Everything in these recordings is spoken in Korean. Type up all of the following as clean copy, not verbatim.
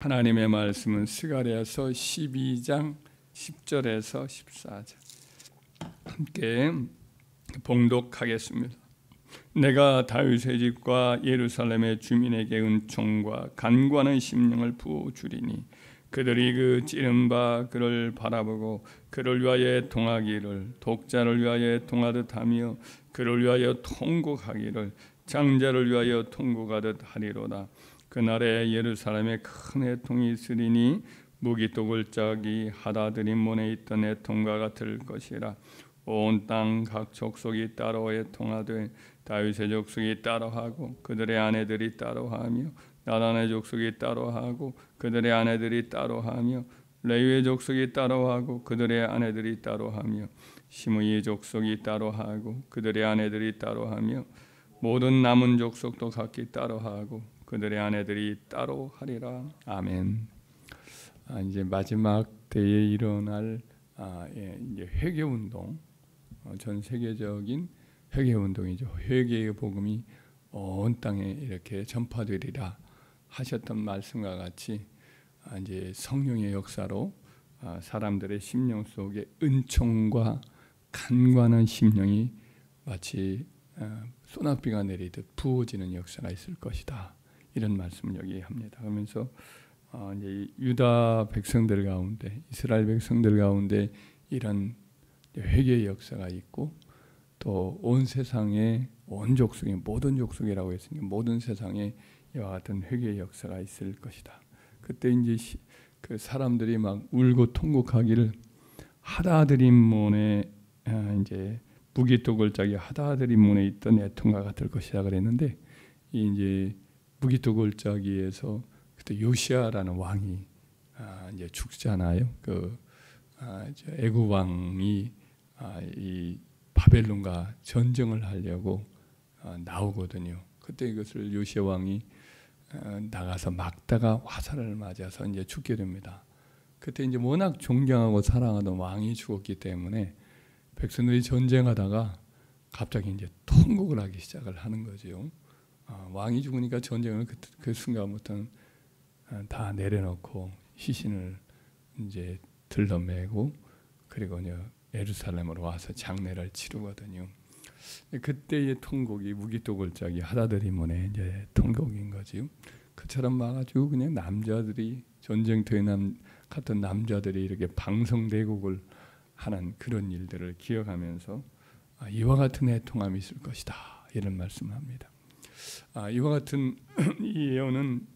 하나님의 말씀은 스가랴서 12장 10절에서 14절 함께 봉독하겠습니다. 내가 다윗의 집과 예루살렘의 주민에게 은총과 간구하는 심령을 부어주리니 그들이 그 찌른 바 그를 바라보고 그를 위하여 애통하기를 독자를 위하여 애통하듯 하며 그를 위하여 통곡하기를 장자를 위하여 통곡하듯 하리로다. 그날에 예루살렘에 큰 애통이 있으리니 무기독을 짝이 하다드림 문에 있던 애통과 같을 것이라. 온 땅 각 족속이 따로 애통하되 다윗의 족속이 따로하고 그들의 아내들이 따로하며 나단의 족속이 따로하고 그들의 아내들이 따로하며 레위의 족속이 따로하고 그들의 아내들이 따로하며 시므이의 족속이 따로하고 그들의 아내들이 따로하며 모든 남은 족속도 각기 따로하고 그들의 아내들이 따로 하리라. 아멘. 이제 마지막 때에 일어날 이제 회개 운동, 전 세계적인 회개 운동이죠. 회개의 복음이 온 땅에 이렇게 전파되리라 하셨던 말씀과 같이 이제 성령의 역사로 사람들의 심령 속에 은총과 간과하는 심령이 마치 소낙비가 내리듯 부어지는 역사가 있을 것이다. 이런 말씀을 여기 합니다. 그러면서 이제 유다 백성들 가운데, 이스라엘 백성들 가운데 이런 회개의 역사가 있고 또 온 세상에 온 족속에 모든 족속이라고 했으니 모든 세상에 이와 같은 회개의 역사가 있을 것이다. 그때 이제 그 사람들이 막 울고 통곡하기를 하다드림 문에 이제 무기독을 짝이 하다드림 문에 있던 애통과 같을 것이다 그랬는데 이제 무기독을짜기에서 그때 요시아라는 왕이 이제 죽잖아요. 애굽 왕이 이 바벨론과 전쟁을 하려고 나오거든요. 그때 이것을 요시아 왕이 나가서 막다가 화살을 맞아서 이제 죽게 됩니다. 그때 이제 워낙 존경하고 사랑하던 왕이 죽었기 때문에 백성들이 전쟁하다가 갑자기 이제 통곡을 하기 시작을 하는 거죠. 왕이 죽으니까 전쟁을 그 순간부터는 다 내려놓고 시신을 이제 들러매고 그리고 예루살렘으로 와서 장례를 치르거든요. 그때의 통곡이 무기독을짝이 하다드림문의 이제 통곡인 거지요. 그처럼 막 아주 그냥 남자들이 전쟁터에 같은 남자들이 이렇게 방성대국을 하는 그런 일들을 기억하면서 이와 같은 애통함이 있을 것이다 이런 말씀을 합니다. 이와 같은 이 예언은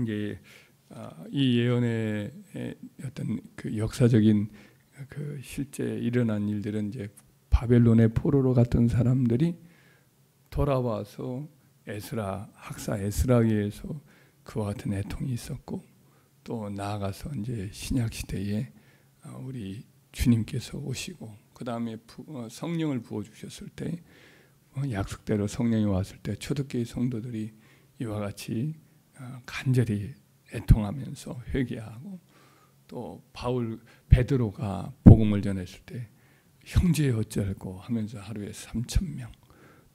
이제 이 예언의 어떤 그 역사적인 그 실제 일어난 일들은 이제 바벨론의 포로로 갔던 사람들이 돌아와서 학사 에스라에서 그와 같은 애통이 있었고 또 나아가서 이제 신약 시대에 우리 주님께서 오시고 그 다음에 성령을 부어 주셨을 때 약속대로 성령이 왔을 때 초대교회 성도들이 이와 같이 간절히 애통하면서 회개하고 또 베드로가 복음을 전했을 때 형제 어쩔고 하면서 하루에 3,000명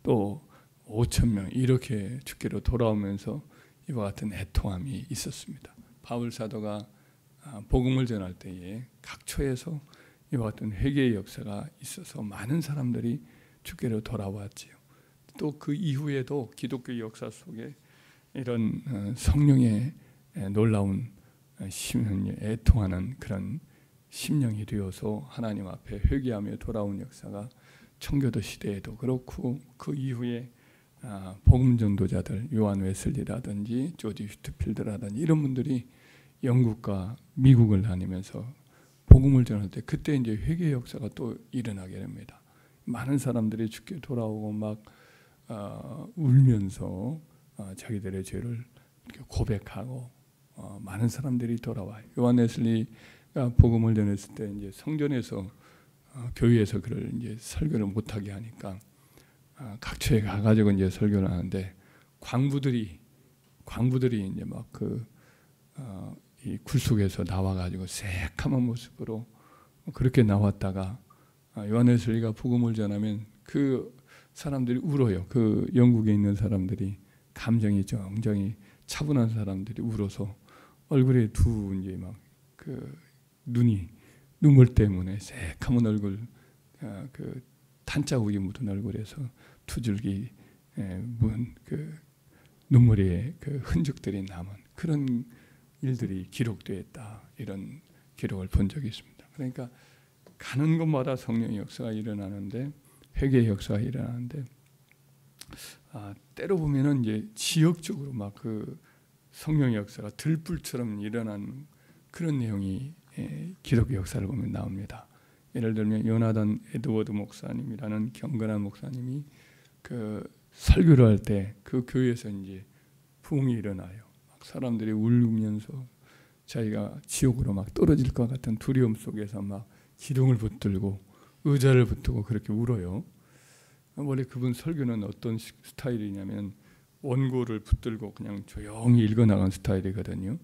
또 5,000명 이렇게 주께로 돌아오면서 이와 같은 애통함이 있었습니다. 바울 사도가 복음을 전할 때에 각처에서 이와 같은 회개의 역사가 있어서 많은 사람들이 주께로 돌아왔지요. 또 그 이후에도 기독교 역사 속에 이런 성령의 놀라운 심령에 애통하는 그런 심령이 되어서 하나님 앞에 회개하며 돌아온 역사가 청교도 시대에도 그렇고 그 이후에 복음 전도자들 요한 웨슬리라든지 조지 휴트필드라든지 이런 분들이 영국과 미국을 다니면서 복음을 전할 때 그때 이제 회개 역사가 또 일어나게 됩니다. 많은 사람들이 주께 돌아오고 막 울면서 자기들의 죄를 이렇게 고백하고 많은 사람들이 돌아와요. 요한 웨슬리가 복음을 전했을 때 이제 성전에서 교회에서 그를 이제 설교를 못하게 하니까 각처에 가가지고 이제 설교를 하는데 광부들이 이제 막 이 굴속에서 나와가지고 새카만 모습으로 그렇게 나왔다가 요한 웨슬리가 복음을 전하면 그 사람들이 울어요. 그 영국에 있는 사람들이 감정이 정정이 차분한 사람들이 울어서 얼굴에 두 이제 막 그 눈이 눈물 때문에 새카만 얼굴 그 탄자국이 묻은 얼굴에서 두 줄기 문 그 눈물의 그 흔적들이 남은 그런 일들이 기록되었다. 이런 기록을 본 적이 있습니다. 그러니까 가는 곳마다 성령의 역사가 일어나는데 회개의 역사가 일어나는데 때로 보면은 이제 지역적으로 막 그 성령의 역사가 들불처럼 일어난 그런 내용이 기록의 역사를 보면 나옵니다. 예를 들면 요나단 에드워드 목사님이라는 경건한 목사님이 그 설교를 할 때 그 교회에서 이제 부흥이 일어나요. 막 사람들이 울면서 자기가 지옥으로 막 떨어질 것 같은 두려움 속에서 막 기둥을 붙들고 의자를 붙들고 그렇게 울어요. 원래 그분 설교는 어떤 스타일이냐면 원고를 붙들고 그냥 조용히 읽어나간 스타일이거든요.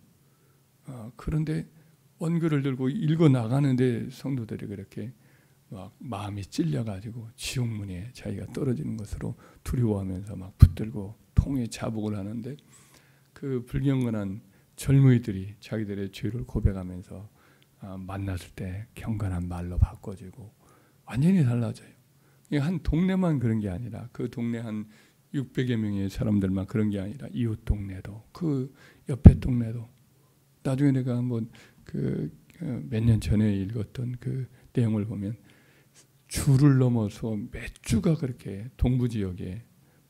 그런데 원고를 들고 읽어나가는데 성도들이 그렇게 막 마음이 찔려가지고 지옥문에 자기가 떨어지는 것으로 두려워하면서 막 붙들고 통에 자복을 하는데 그 불경건한 젊은이들이 자기들의 죄를 고백하면서 만났을 때 경건한 말로 바꿔지고 완전히 달라져요. 한 동네만 그런 게 아니라 그 동네 한 600여 명의 사람들만 그런 게 아니라 이웃 동네도 그 옆에 동네도 나중에 내가 한번 그 몇 년 전에 읽었던 그 내용을 보면 주를 넘어서 몇 주가 그렇게 동부 지역에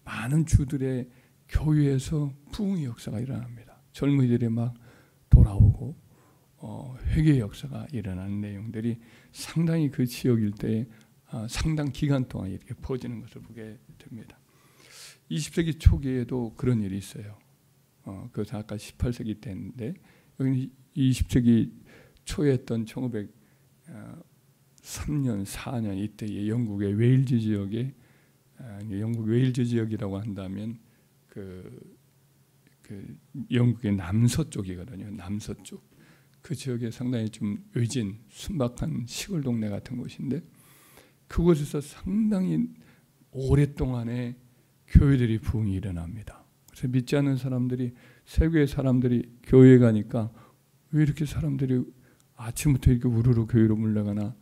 많은 주들의 교회에서 부흥의 역사가 일어납니다. 젊은이들이 막 돌아오고 회개의 역사가 일어나는 내용들이 상당히 그 지역 일대에 상당 기간 동안 이렇게 퍼지는 것을 보게 됩니다. 20세기 초기에도 그런 일이 있어요. 그래서 아까 18세기 때인데 여기는 20세기 초에 했던 1903년, 4년 이때의 영국의 웨일즈 지역에 영국 웨일즈 지역이라고 한다면 그 영국의 남서쪽이거든요. 남서쪽. 그 지역에 상당히 좀 외진 순박한 시골 동네 같은 곳인데 그곳에서 상당히 오랫동안에 교회들이 부흥이 일어납니다. 그래서 믿지 않는 사람들이 세계의 사람들이 교회에 가니까 왜 이렇게 사람들이 아침부터 이렇게 우르르 교회로 물러가나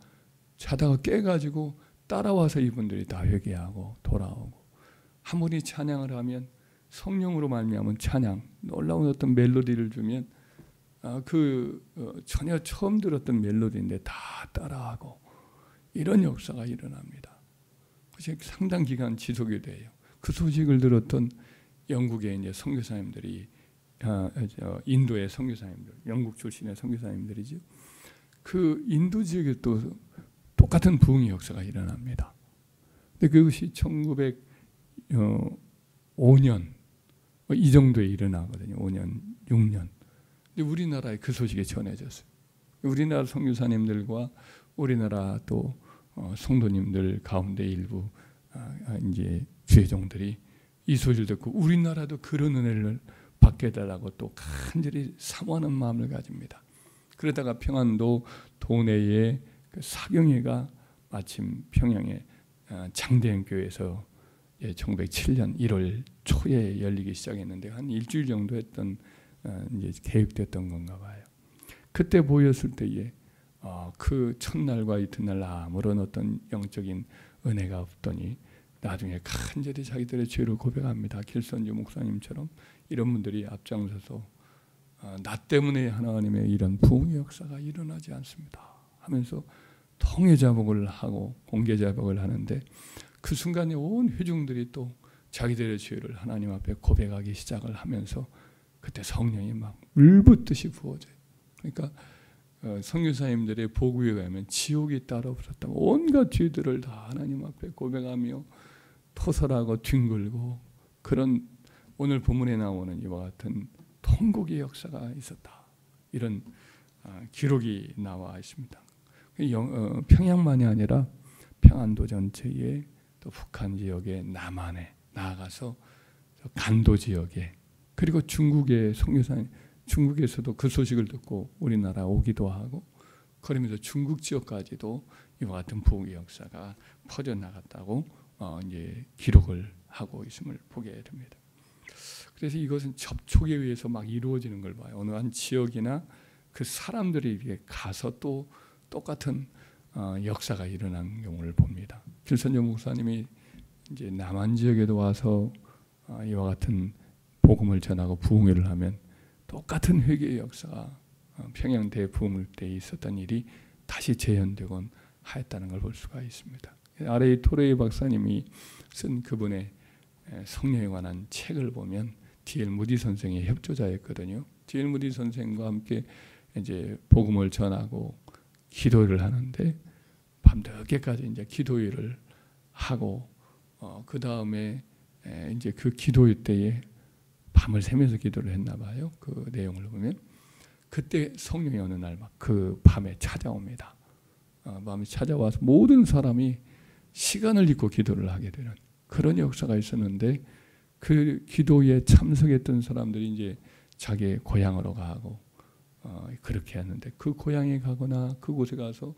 자다가 깨가지고 따라와서 이분들이 다 회개하고 돌아오고 한 분이 찬양을 하면 성령으로 말미암은 찬양 놀라운 어떤 멜로디를 주면 전혀 처음 들었던 멜로디인데 다 따라하고 이런 역사가 일어납니다. 그것이 상당 기간 지속이 돼요. 그 소식을 들었던 영국의 이제 선교사님들이 인도의 선교사님들, 영국 출신의 선교사님들이죠. 그 인도 지역에 또 똑같은 부흥의 역사가 일어납니다. 근데 그것이 1905년 이 정도에 일어나거든요. 5년, 6년. 근데 우리나라에 그 소식이 전해졌어요. 우리나라 선교사님들과 우리나라 또 성도님들 가운데 일부 이제 주회종들이 이 소리를 듣고 우리나라도 그런 은혜를 받게 달라고 또 간절히 사모하는 마음을 가집니다. 그러다가 평안도 도내의 그 사경회가 마침 평양의 장대현 교회에서 1907년 1월 초에 열리기 시작했는데 한 일주일 정도 했던 이제 계획됐던 건가 봐요. 그때 보였을 때에 그 첫날과 이튿날 아무런 어떤 영적인 은혜가 없더니 나중에 간절히 자기들의 죄를 고백합니다. 길선주 목사님처럼 이런 분들이 앞장서서 나 때문에 하나님의 이런 부흥의 역사가 일어나지 않습니다 하면서 통회 자복을 하고 공개 자복을 하는데 그 순간에 온 회중들이 또 자기들의 죄를 하나님 앞에 고백하기 시작을 하면서 그때 성령이 막 물붓듯이 부어져요. 그러니까 선교사님들의 보고에 가면 지옥이 따로 없었다. 온갖 죄들을 다 하나님 앞에 고백하며 토설하고 뒹굴고 그런 오늘 본문에 나오는 이와 같은 통곡의 역사가 있었다. 이런 기록이 나와 있습니다. 평양만이 아니라 평안도 전체에 또 북한 지역에 남한에 나아가서 간도 지역에 그리고 중국의 선교사님 중국에서도 그 소식을 듣고 우리나라 오기도 하고 그러면서 중국 지역까지도 이와 같은 부흥의 역사가 퍼져나갔다고 이제 기록을 하고 있음을 보게 됩니다. 그래서 이것은 접촉에 의해서 막 이루어지는 걸 봐요. 어느 한 지역이나 그 사람들에게 가서 또 똑같은 역사가 일어난 경우를 봅니다. 길선조 목사님이 이제 남한 지역에도 와서 이와 같은 복음을 전하고 부흥회를 하면 똑같은 회개의 역사가 평양 대부흥회 때 있었던 일이 다시 재현되곤 하였다는 걸 볼 수가 있습니다. 아레이 토레이 박사님이 쓴 그분의 성령에 관한 책을 보면 D.L. 무디 선생의 협조자였거든요. D.L. 무디 선생과 함께 이제 복음을 전하고 기도를 하는데 밤늦게까지 이제 기도회를 하고 그 다음에 이제 그 기도회 때에 밤을 새면서 기도를 했나 봐요. 그 내용을 보면 그때 성령이 어느 날 막 그 밤에 찾아옵니다. 밤에 찾아와서 모든 사람이 시간을 잊고 기도를 하게 되는 그런 역사가 있었는데 그 기도에 참석했던 사람들이 이제 자기의 고향으로 가고 그렇게 했는데 그 고향에 가거나 그곳에 가서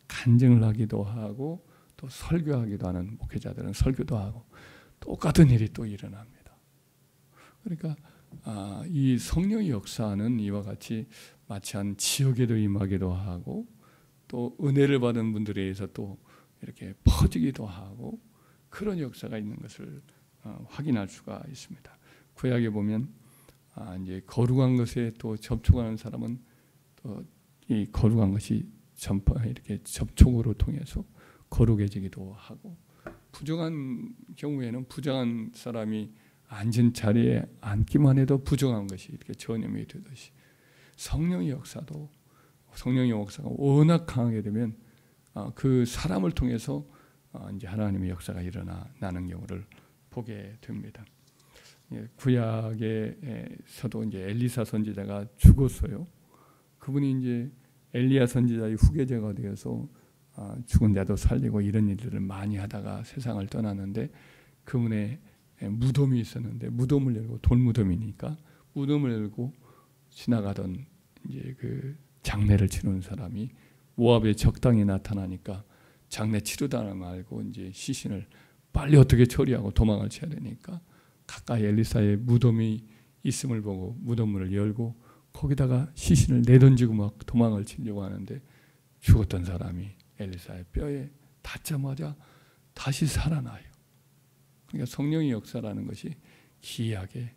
간증을 하기도 하고 또 설교하기도 하는 목회자들은 설교도 하고 똑같은 일이 또 일어납니다. 그러니까 이 성령의 역사는 이와 같이 마치 한 지역에도 임하기도 하고 또 은혜를 받은 분들에 의해서 또 이렇게 퍼지기도 하고 그런 역사가 있는 것을 확인할 수가 있습니다. 구약에 보면 이제 거룩한 것에 또 접촉하는 사람은 또 이 거룩한 것이 이렇게 접촉으로 통해서 거룩해지기도 하고 부정한 경우에는 부정한 사람이 앉은 자리에 앉기만 해도 부정한 것이 이렇게 전염이 되듯이 성령의 역사가 워낙 강하게 되면 그 사람을 통해서 이제 하나님의 역사가 일어나는 경우를 보게 됩니다. 구약에서도 이제 엘리사 선지자가 죽었어요. 그분이 이제 엘리야 선지자의 후계자가 되어서 죽은 자도 살리고 이런 일들을 많이 하다가 세상을 떠나는데 그분의 무덤이 있었는데 무덤을 열고 돌무덤이니까 무덤을 열고 지나가던 이제 그 장례를 치르는 사람이 모압에 적당히 나타나니까 장례 치르다 말고 이제 시신을 빨리 어떻게 처리하고 도망을 쳐야 되니까 가까이 엘리사의 무덤이 있음을 보고 무덤문을 열고 거기다가 시신을 내던지고 막 도망을 치려고 하는데 죽었던 사람이 엘리사의 뼈에 닿자마자 다시 살아나요. 그러니까 성령의 역사라는 것이 기이하게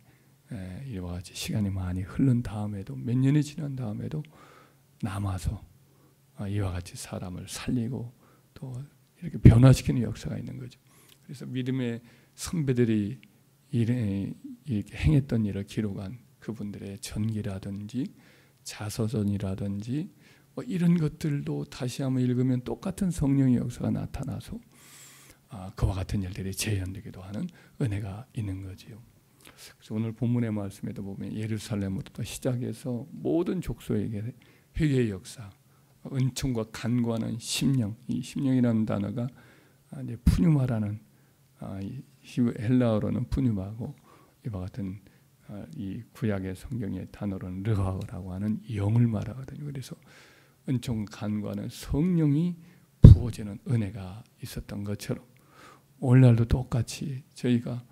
이와 같이 시간이 많이 흐른 다음에도 몇 년이 지난 다음에도 남아서 이와 같이 사람을 살리고 또 이렇게 변화시키는 역사가 있는 거죠. 그래서 믿음의 선배들이 이렇게 행했던 일을 기록한 그분들의 전기라든지 자서전이라든지 뭐 이런 것들도 다시 한번 읽으면 똑같은 성령의 역사가 나타나서 그와 같은 일들이 재현되기도 하는 은혜가 있는 거지요. 그래서 오늘 본문의 말씀에도 보면 예루살렘부터 시작해서 모든 족속에게 회개의 역사, 은총과 간구하는 심령, 이 심령이라는 단어가 이제 푸뉴마라는 헬라어로는 푸뉴마고 이와 같은 이 구약의 성경의 단어로는 르하라고 하는 영을 말하거든요. 그래서 은총 간구하는 성령이 부어지는 은혜가 있었던 것처럼 오늘날도 똑같이 저희가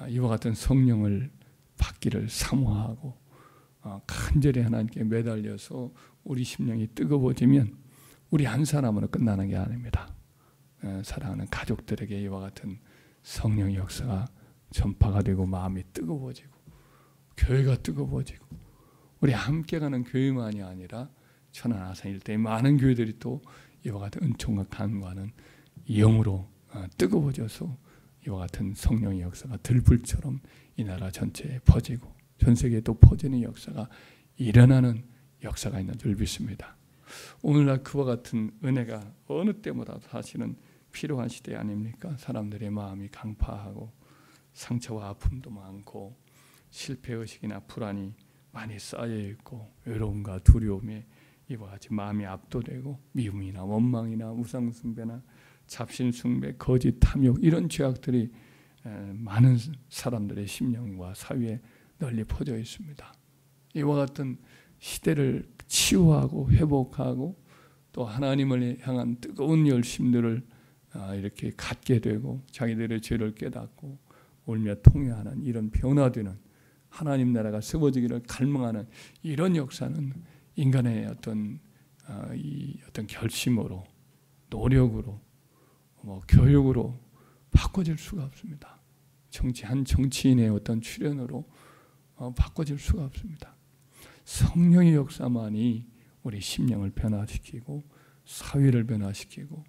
이와 같은 성령을 받기를 사모하고 간절히 하나님께 매달려서 우리 심령이 뜨거워지면 우리 한 사람으로 끝나는 게 아닙니다. 사랑하는 가족들에게 이와 같은 성령의 역사가 전파가 되고 마음이 뜨거워지고 교회가 뜨거워지고 우리 함께 가는 교회만이 아니라 천안 아산 일대의 많은 교회들이 또 이와 같은 은총과 간구하는 영으로 뜨거워져서 이와 같은 성령의 역사가 들불처럼 이 나라 전체에 퍼지고 전 세계에 또 퍼지는 역사가 일어나는 역사가 있는 줄 믿습니다. 오늘날 그와 같은 은혜가 어느 때보다 사실은 필요한 시대 아닙니까? 사람들의 마음이 강파하고 상처와 아픔도 많고 실패의식이나 불안이 많이 쌓여있고 외로움과 두려움에 이와 같이 마음이 압도되고 미움이나 원망이나 우상숭배나 잡신숭배, 거짓, 탐욕 이런 죄악들이 많은 사람들의 심령과 사회에 널리 퍼져 있습니다. 이와 같은 시대를 치유하고 회복하고 또 하나님을 향한 뜨거운 열심들을 이렇게 갖게 되고 자기들의 죄를 깨닫고 울며 통회하는 이런 변화되는 하나님 나라가 세워지기를 갈망하는 이런 역사는 인간의 어떤 결심으로, 노력으로, 교육으로 바꿔질 수가 없습니다. 한 정치인의 어떤 출현으로 바꿔질 수가 없습니다. 성령의 역사만이 우리 심령을 변화시키고 사회를 변화시키고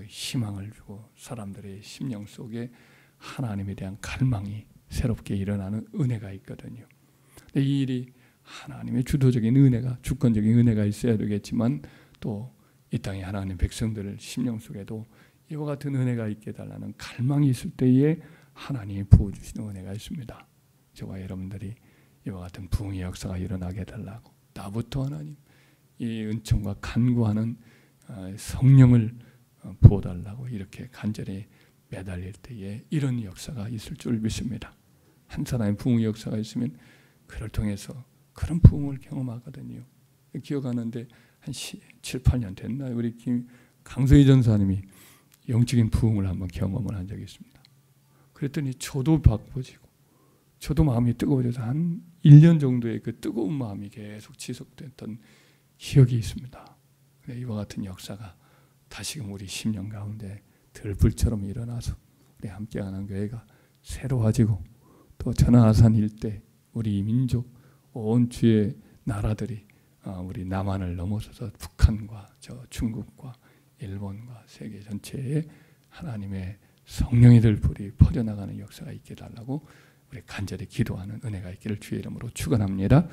희망을 주고 사람들의 심령 속에 하나님에 대한 갈망이 새롭게 일어나는 은혜가 있거든요. 이 일이 하나님의 주도적인 은혜가, 주권적인 은혜가 있어야 되겠지만 또 이 땅의 하나님 백성들 심령 속에도 이와 같은 은혜가 있게 해달라는 갈망이 있을 때에 하나님이 부어주시는 은혜가 있습니다. 저와 여러분들이 이와 같은 부흥의 역사가 일어나게 해달라고, 나부터 하나님 이 은총과 간구하는 성령을 부어달라고 이렇게 간절히 매달릴 때에 이런 역사가 있을 줄 믿습니다. 한 사람의 부흥의 역사가 있으면 그를 통해서 그런 부흥을 경험하거든요. 기억하는데 한 7, 8년 됐나요? 우리 강소희 전사님이 영적인 부흥을 한번 경험을 한 적이 있습니다. 그랬더니 저도 바꿔지고 저도 마음이 뜨거워져서 한 1년 정도의 그 뜨거운 마음이 계속 지속됐던 기억이 있습니다. 이와 같은 역사가 다시금 우리 심령 가운데 들불처럼 일어나서 우리 함께하는 교회가 새로워지고 또 전하산 일대 우리 민족 온 주의 나라들이 우리 남한을 넘어서서 북한과 저 중국과 일본과 세계 전체에 하나님의 성령의 들불이 퍼져나가는 역사가 있게 달라고 우리 간절히 기도하는 은혜가 있기를 주의 이름으로 축원합니다.